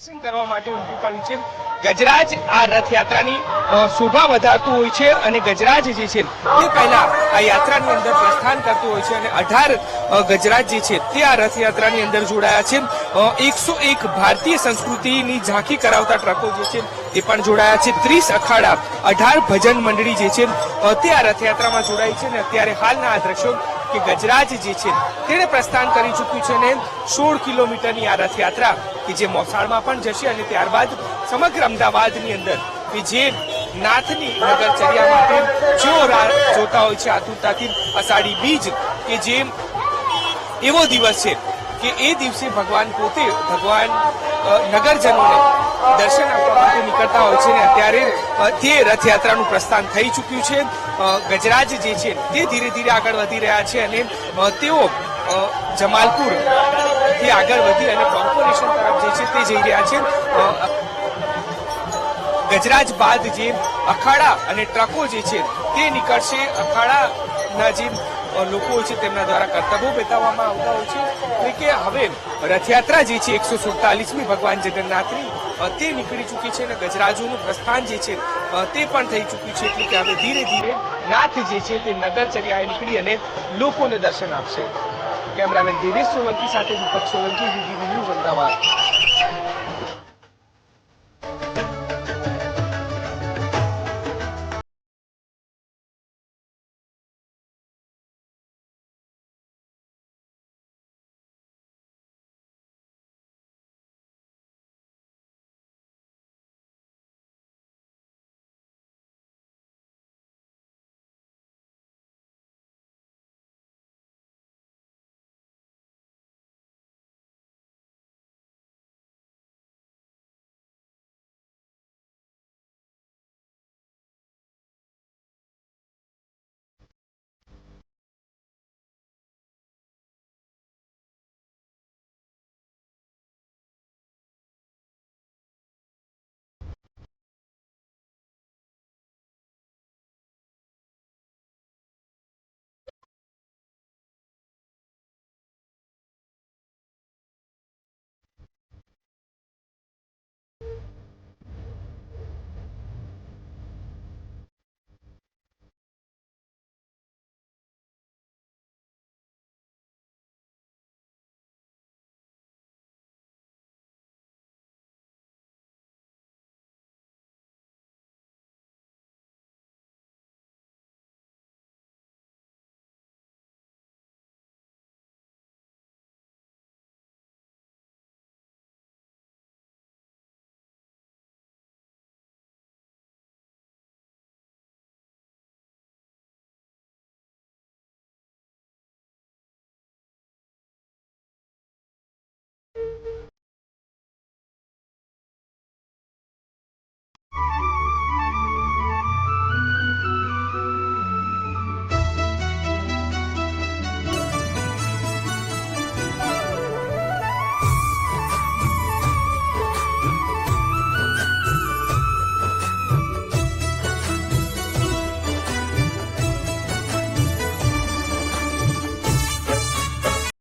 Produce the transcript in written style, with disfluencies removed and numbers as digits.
કરવા માટે ઉમટી પડ્યું છે। ગજરાજ આ રથયાત્રાની શોભા વધારતું હોય છે અને ગજરાજ જે છે તે પહેલા આ યાત્રાની અંદર પ્રસ્થાન કરતું હોય છે અને 18 ગજરાજ જે છે તે આ રથયાત્રાની અંદર જોડાયા છે। 101 ભારતીય સંસ્કૃતિની ઝાંખી કરાવતા ટ્રકો જે છે તે પણ જોડાયા છે। 30 અખાડા 18 ભજન મંડળી જે છે તે આ રથયાત્રામાં જોડાઈ છે અને અત્યારે હાલના આ દ્રશ્યો કે ગજરાજ જે છે તેણે પ્રસ્થાન કરી ચૂક્યું છે અને 16 કિલોમીટરની આ રથયાત્રા કે જે મોસાળમાં પણ જશે અને ત્યારબાદ સમગ્ર અમદાવાદની અંદર કે જે નાથની નગરચર્યા માટે જેઓ રાહ જોતા હોય છે આતુરતાથી અષાઢી બીજ કે જે એવો દિવસ છે કે એ દિવસે ભગવાન પોતે ભગવાન નગરજનોને દર્શન આપવા માટે નીકળતા હોય છે ને અત્યારે તે રથયાત્રાનું પ્રસ્થાન થઈ ચૂક્યું છે। ગજરાજ જે છે તે ધીરે ધીરે આગળ વધી રહ્યા છે અને તેઓ જમાલપુર થી આગળ વધી અને કોર્પોરેશન તરફ જે છે તે જઈ રહ્યા છે। ગજરાજ બાદ જે અખાડા અને ટ્રકો જે છે તે નીકળશે। અખાડાના જે લોકો હોય છે તેમના દ્વારા કર્તવ્યો બતાવવામાં આવતા હોય છે એટલે કે હવે રથયાત્રા જે છે 147મી ભગવાન જગન્નાથની તે નીકળી ચૂકી છે અને ગજરાજોનું પ્રસ્થાન જે છે તે પણ થઈ ચૂક્યું છે એટલે કે હવે ધીરે ધીરે નાથ જે છે તે નગરચર્યાએ નીકળી અને લોકોને દર્શન આપશે। કેમેરામેન દિનેશ સોલંકી સાથે દીપક સોલંકી, વીટીવી ન્યૂઝ, અમદાવાદ।